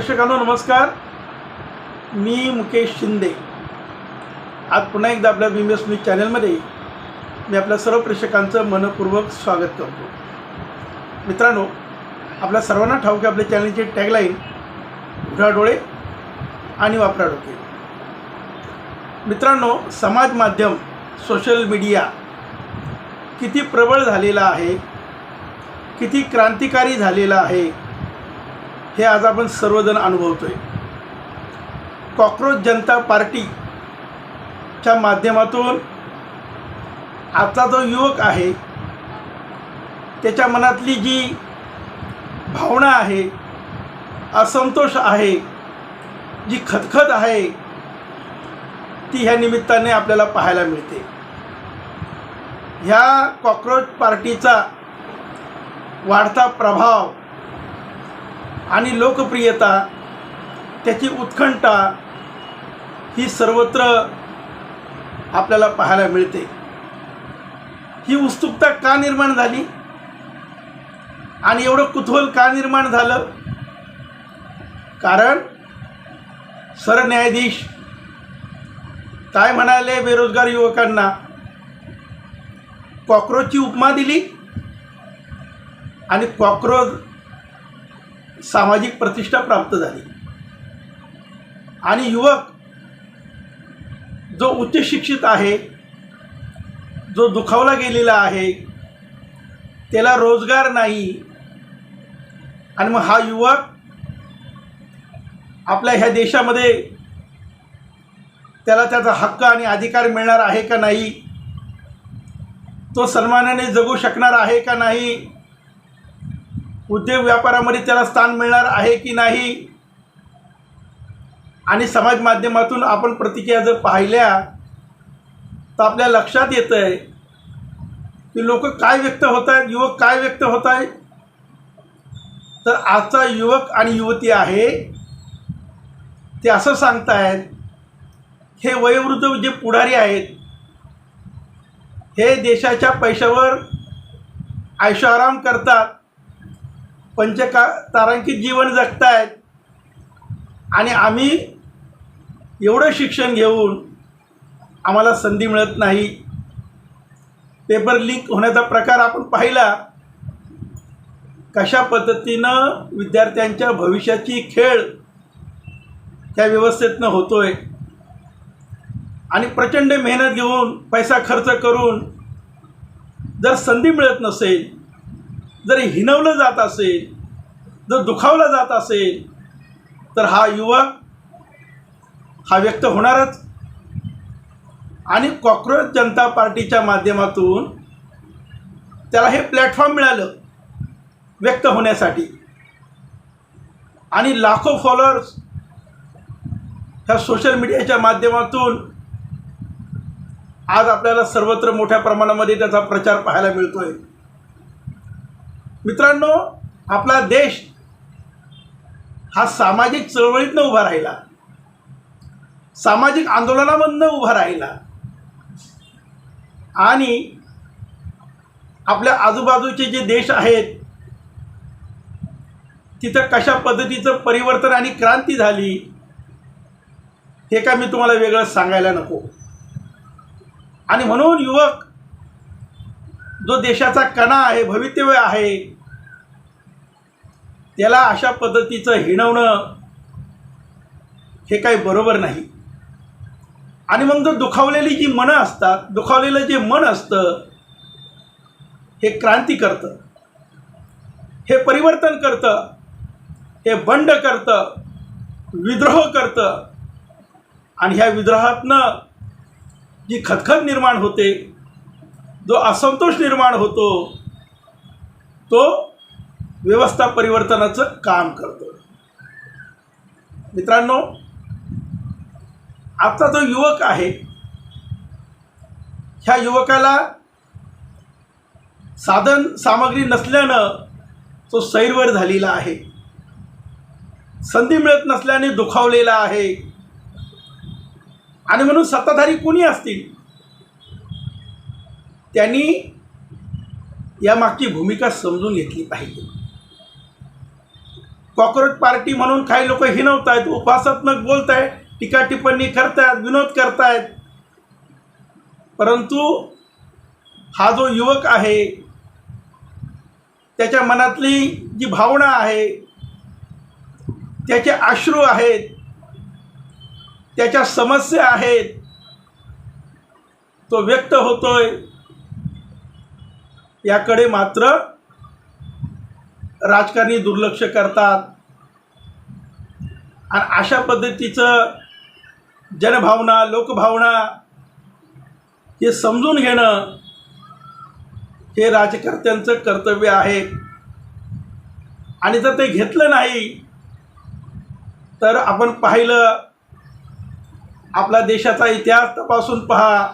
प्रेक्षकांनो नमस्कार. मी मुकेश शिंदे आज पुन्हा एकदा आपल्या BMS न्यूज चॅनलमध्ये मी आपल्या सर्व प्रेक्षकांचं मनपूर्वक स्वागत करतो. मित्रांनो, आपल्या सर्वांना ठाऊक आहे आपल्या चॅनलची टॅगलाईन उघडा डोळे आणि वापरा डोके. मित्रांनो, समाज माध्यम सोशल मीडिया किती प्रबळ झालेला आहे, किती क्रांतिकारी झालेला आहे हे आज आपण सर्वजण अनुभवतोय. कॉकरोच जनता पार्टीच्या माध्यमातून आजचा जो युवक आहे त्याच्या मनातली जी भावना आहे, असंतोष आहे, जी खदखद आहे ती ह्या निमित्ताने आपल्याला पाहायला मिळते. ह्या कॉकरोच पार्टीचा वाढता प्रभाव आणि लोकप्रियता, त्याची उत्कंठा ही सर्वत्र आपल्याला पाहायला मिळते. ही उत्सुकता का निर्माण झाली आणि एवढं कुतूहल का निर्माण झालं? कारण सरन्यायाधीश काय म्हणाले बेरोजगार युवकांना? कॉकरोचची उपमा दिली आणि कॉकरोच सामाजिक प्रतिष्ठा प्राप्त झाली. आणि युवक जो उच्च शिक्षित आहे, जो दुखावला गेलेला आहे, त्याला रोजगार नाही, आणि मग हा युवक आपल्या ह्या देशामध्ये त्याला त्याचा हक्क आणि अधिकार मिळणार आहे का नाही? तो सन्मानाने जगू शकणार आहे का नाही? उद्योग व्यापारामध्ये त्याला स्थान मिळणार आहे की नाही? आणि समाज माध्यमातून आपण प्रतिक्रिया जर पाहिल्या तर आपल्या लक्षात येतं आहे की लोक काय व्यक्त होत आहेत, युवक काय व्यक्त होत आहेत. तर आजचा युवक आणि युवती आहे ते असं सांगतायत, हे वयोवृद्ध जे पुढारी आहेत हे देशाच्या पैशावर ऐशोआराम करतात, तारांकित जीवन जगतायत, आणि आम्ही एवढं शिक्षण घेऊन आम्हाला संधी मिळत नाही. पेपर लीक होण्याचा प्रकार आपण पाहिला. कशा पद्धतीनं विद्यार्थ्यांच्या भविष्याची खेळ त्या व्यवस्थेतनं होतोय, आणि प्रचंड मेहनत घेऊन पैसा खर्च करून जर संधी मिळत नसेल, जर हिणवलं जात असेल, जर दुखावलं जात असेल, तर हा युवक हा व्यक्त होणारच. आणि कॉकरोच जनता पार्टीच्या माध्यमातून त्याला हे प्लॅटफॉर्म मिळालं व्यक्त होण्यासाठी, आणि लाखो फॉलोअर्स ह्या सोशल मीडियाच्या माध्यमातून आज आपल्याला सर्वत्र मोठ्या प्रमाणामध्ये त्याचा प्रचार पाहायला मिळतोय. मित्रांनो, आपला देश हा सामाजिक चळवळीतनं उभा राहिला, सामाजिक आंदोलनामधनं उभा राहिला, आणि आपल्या आजूबाजूचे जे देश आहेत तिथं कशा पद्धतीचं परिवर्तन आणि क्रांती झाली हे काय मी तुम्हाला वेगळं सांगायला नको. आणि म्हणून युवक जो देशाचा कणा आहे, भवितव्य आहे, त्याला अशा पद्धतीचं हिणवणं हे काही बरोबर नाही. आणि मग जो दुखावलेली जी मनं असतात, दुखावलेलं जे मन असतं हे क्रांती करतं, हे परिवर्तन करतं, हे बंड करतं, विद्रोह करतं, आणि ह्या विद्रोहातनं जी खदखद निर्माण होते, जो असंतोष निर्माण होतो, तो व्यवस्था परिवर्तनाचं काम करतो. मित्रांनो, आजचा जो युवक आहे ह्या युवकाला साधन सामग्री नसल्यानं तो सैरवर झालेला आहे, संधी मिळत नसल्याने दुखावलेला आहे. आणि म्हणून सत्ताधारी कोणी असतील त्यांनी यामागची भूमिका समजून घेतली पाहिजे. कॉक्रोच पार्टी म्हणून काही लोक हिणवतायत, उपहासात्मक बोलतायत, टीका टिप्पणी करतायत, विनोद करतायत. परंतु हा जो युवक आहे त्याच्या मनातली जी भावना आहे, त्याचे अश्रू आहेत, त्याच्या समस्या आहेत, तो व्यक्त होतोय, याकडे मात्र राजकारणी दुर्लक्ष करतात. आणि अशा पद्धतीचं जनभावना, लोकभावना हे समजून घेणं हे राजकर्त्यांचं कर्तव्य आहे. आणि जर ते घेतलं नाही तर आपण पाहिलं, आपला देशाचा इतिहास तपासून पहा,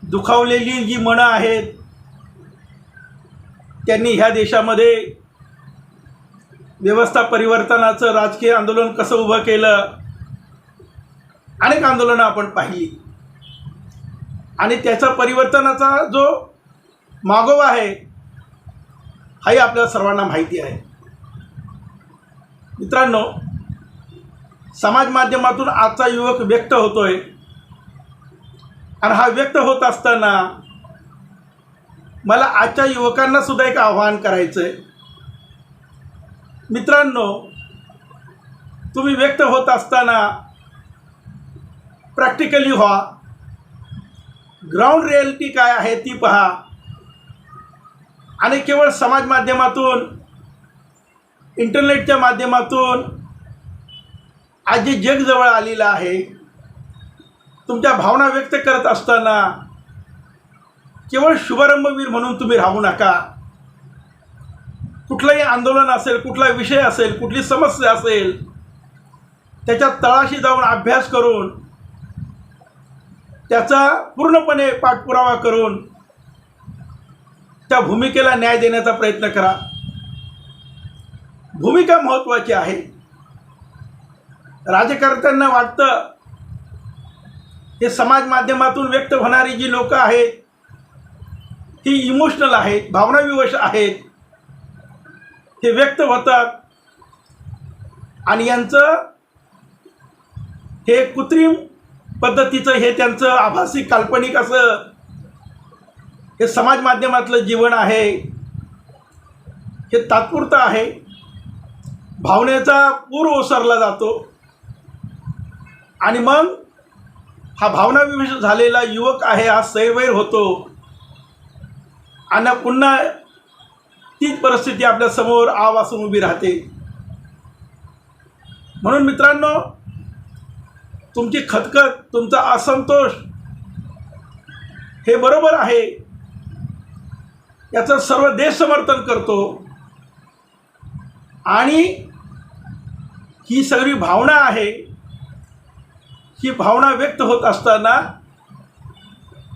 दुखावलेली जी मनं आहेत त्यांनी ह्या देशामध्ये व्यवस्था परिवर्तनाचं राजकीय आंदोलन कसं उभं केलं. अनेक आंदोलनं आपण पाहिली आणि त्याचा परिवर्तनाचा जो मागोवा आहे हाही आपल्या सर्वांना माहिती आहे. मित्रांनो, समाज माध्यमातून आजचा युवक व्यक्त होतोय आणि हा व्यक्त होत असताना मला आजच्या युवकांना सुद्धा एक आवाहन करायचं आहे. मित्रांनो, तुम्ही व्यक्त होत असताना प्रॅक्टिकली व्हा, ग्राउंड रिॲलिटी काय आहे ती पहा. आणि केवळ समाज माध्यमातून, इंटरनेटच्या माध्यमातून आज जे जग जवळ आलेलं आहे, तुमच्या भावना व्यक्त करत असताना केवळ शुभारंभवीर म्हणून तुम्ही राहू नका. कुठलंही आंदोलन असेल, कुठला विषय असेल, कुठली समस्या असेल, त्याच्या तळाशी जाऊन अभ्यास करून त्याचा पूर्णपणे पाठपुरावा करून त्या भूमिकेला न्याय देण्याचा प्रयत्न करा. भूमिका महत्त्वाची आहे. राजकर्त्यांना वाटतं हे समाज माध्यमातून व्यक्त होणारी जी लोक आहेत ही इमोशनल आहेत, भावनाविवश आहेत, हे व्यक्त होतात आणि यांचं हे कृत्रिम पद्धतीचं, हे त्यांचं आभासी काल्पनिक असं हे समाज माध्यमातलं जीवन आहे, हे तात्पुरतं आहे. भावनेचा पूर ओसरला जातो आणि मग हा भावनाविवश झालेला युवक आहे हा सैरवैर होतो आणि पुन्हा तीच परिस्थिती आपल्या समोर आवासून उभी राहते. म्हणून मित्रांनो, तुमची खतखत, तुमचा असंतोष हे बरोबर आहे, याचं सर्व देश समर्थन करतो. आणि ही सगळी भावना आहे, ही भावना व्यक्त होत असताना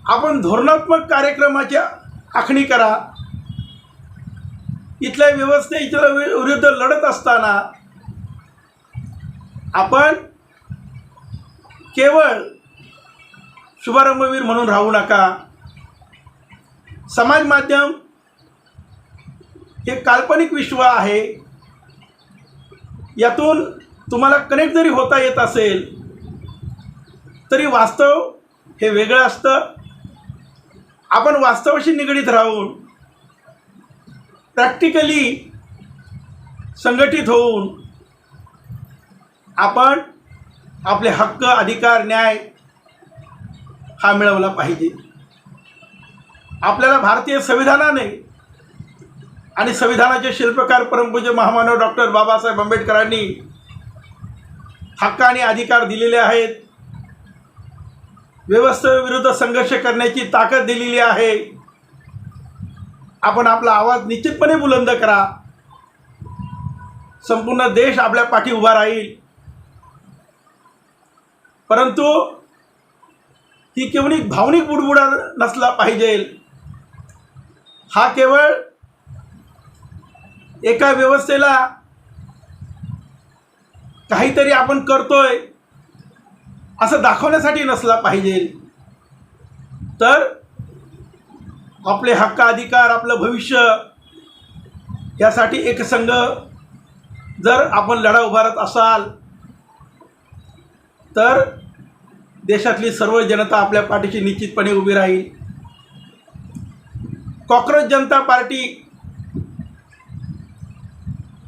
आपण धोरणात्मक कार्यक्रमाची आखणी करा. इथल्या व्यवस्थेच्या विरुद्ध लढत असताना आपण केवळ शुभारंभवीर म्हणून राहू नका. समाज माध्यम हे काल्पनिक विश्व आहे, यातून तुम्हाला कनेक्ट जरी होता येत असेल तरी वास्तव हे वेगळं असतं. आपण वास्तवाशी निगडीत राहून प्रॅक्टिकली संघटित होऊन आपण आपले हक्क, अधिकार, न्याय हा मिळवला पाहिजे. आपल्याला भारतीय संविधानाने आणि संविधानाचे शिल्पकार परमपूज्य महामानव डॉक्टर बाबासाहेब आंबेडकरांनी हक्क आणि अधिकार दिलेले आहेत. व्यवस्थेविरुद्ध संघर्ष करण्याची ताकद दिलेली आहे. आपण आपला आवाज निश्चितपणे बुलंद करा. संपूर्ण देश आपल्या पाठी उभा राहील. परंतु ही केवळ भावनिक बुडबुडा नसला पाहिजे. हा केवळ एका व्यवस्थेला काहीतरी आपण करतोय असं दाखवण्यासाठी नसला पाहिजे, तर आपले हक्क, अधिकार, आपलं भविष्य यासाठी एक संघ जर आपण लढा उभारत असाल तर देशातली सर्व जनता आपल्या पाठीशी निश्चितपणे उभी राहील. कॉक्रोच जनता पार्टी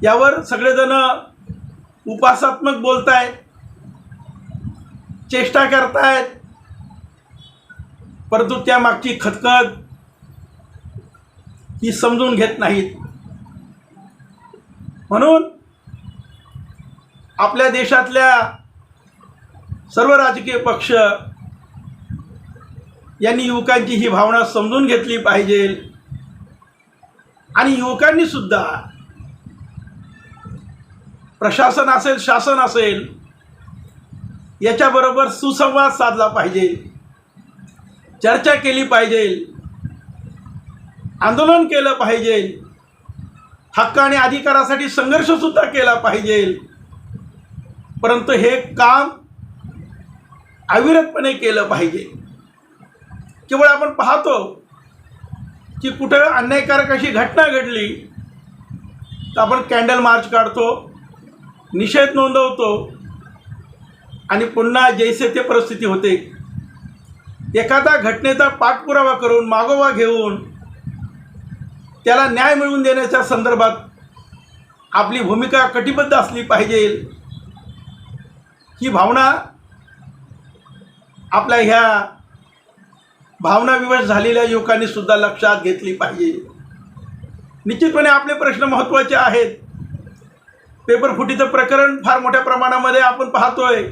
यावर सगळेजण उपासात्मक बोलतायत, चेष्टा करतायत, परंतु त्यामागची खतखत ही समजून घेत नाहीत. म्हणून आपल्या देशातल्या सर्व राजकीय पक्ष यांनी युवकांची ही भावना समजून घेतली पाहिजे आणि युवकांनी सुद्धा प्रशासन असेल, शासन असेल, याच्याबरोबर सुसंवाद साधला पाहिजे, चर्चा केली पाहिजे, आंदोलन केलं पाहिजे, हक्क आणि अधिकारासाठी संघर्ष सुद्धा केला पाहिजे. परंतु हे काम अविरतपणे केलं पाहिजे. केवळ आपण पाहतो की कुठं अन्यायकारक अशी घटना घडली तर आपण कॅन्डल मार्च काढतो, निषेध नोंदवतो आणि पुन्हा जैसे ते परिस्थिती होते. एखादा घटनेचा पाठपुरावा करून मागोवा घेऊन त्याला न्याय मिळवून देण्याच्या संदर्भात आपली भूमिका कटिबद्ध असली पाहिजे. ही भावना आपल्या ह्या भावनाविवश झालेल्या युवकांनी सुद्धा लक्षात घेतली पाहिजे. निश्चितपणे आपले प्रश्न महत्त्वाचे आहेत. पेपरफुटीचं प्रकरण फार मोठ्या प्रमाणामध्ये आपण पाहतोय.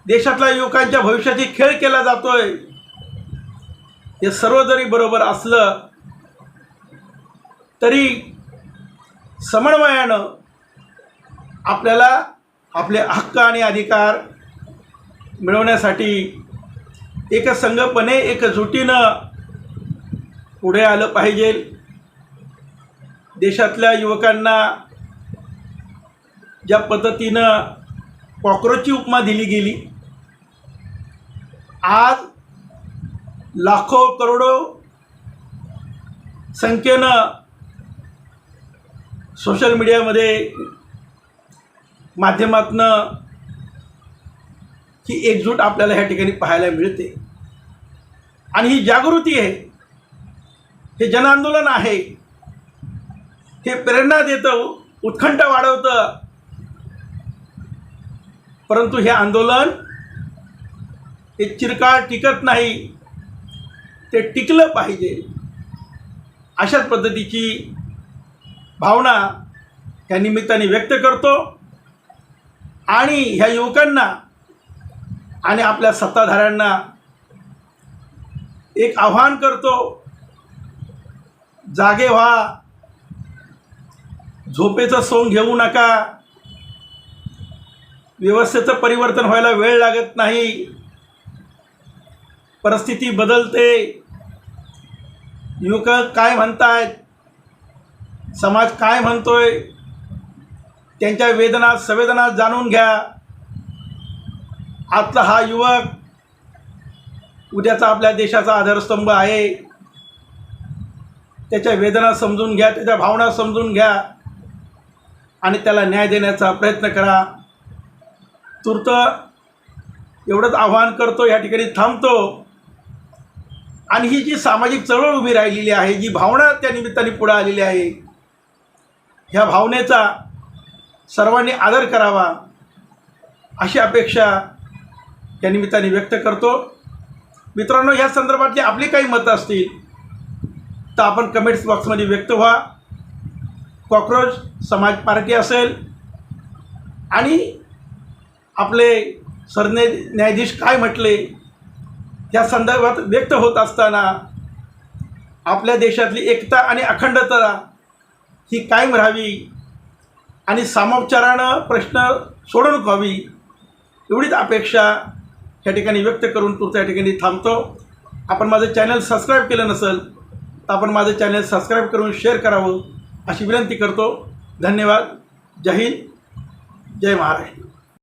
देशातल्या युवकांच्या भविष्याची खेळ केला जातोय. हे सर्व जरी बरोबर असलं तरी समन्वयानं आपल्याला आपले हक्क आणि अधिकार मिळवण्यासाठी एकसंघपणे एकजुटीनं पुढे आलं पाहिजे. देशातल्या युवकांना ज्या पद्धतीनं कॉक्रोचची उपमा दिली गेली, आज लाखो करोडो संख्येनं सोशल मीडियामध्ये माध्यमातून ही एकजूट आपल्याला ह्या ठिकाणी पाहायला मिळते. आणि ही जागृती आहे, हे जनआंदोलन आहे, हे प्रेरणा देतं, उत्कंठा वाढवतं. परंतु हे आंदोलन हे चिरकाळ टिकत नाही, ते टिकलं पाहिजे. अशाच पद्धतीची भावना ह्या निमित्ताने व्यक्त करतो आणि ह्या युवकांना आणि आपल्या सत्ताधाऱ्यांना एक आव्हान करतो, जागे व्हा, झोपेचं सोंग घेऊ नका. व्यवस्थेचं परिवर्तन व्हायला वेळ लागत नाही. परिस्थिती बदलते. युवक काय म्हणतायत, समाज काय म्हणतोय, त्यांच्या वेदना संवेदना जाणून घ्या. आजचा हा युवक उद्याचा आपल्या देशाचा आधारस्तंभ आहे. त्याच्या वेदना समजून घ्या, त्याच्या भावना समजून घ्या आणि त्याला न्याय देण्याचा प्रयत्न करा. तूर्त एवढंच आव्हान करतो, या ठिकाणी थांबतो. आणि ही जी सामाजिक चळवळ उभी राहिलेली आहे, जी भावना त्या निमित्ताने पुढे आलेली आहे, ह्या भावनेचा सर्वांनी आदर करावा अशी अपेक्षा या निमित्ताने व्यक्त करतो. मित्रांनो, या संदर्भातली आपली काही मतं असतील तर आपण कमेंट्स बॉक्समध्ये व्यक्त व्हा. कॉक्रोच समाज पार्टी असेल आणि आपले सरन्यायाधीश काय म्हटले या संदर्भात व्यक्त होत असताना आपल्या देशातली एकता आणि अखंडता ही कायम राहावी आणि सामोपचारानं प्रश्न सोडवणूक व्हावी एवढीच अपेक्षा या ठिकाणी व्यक्त करून तूर्त या ठिकाणी थांबतो. आपण माझं चॅनल सबस्क्राईब केलं नसेल तर आपण माझं चॅनल सबस्क्राईब करून शेअर करावं अशी विनंती करतो. धन्यवाद. जय हिंद, जय महाराष्ट्र.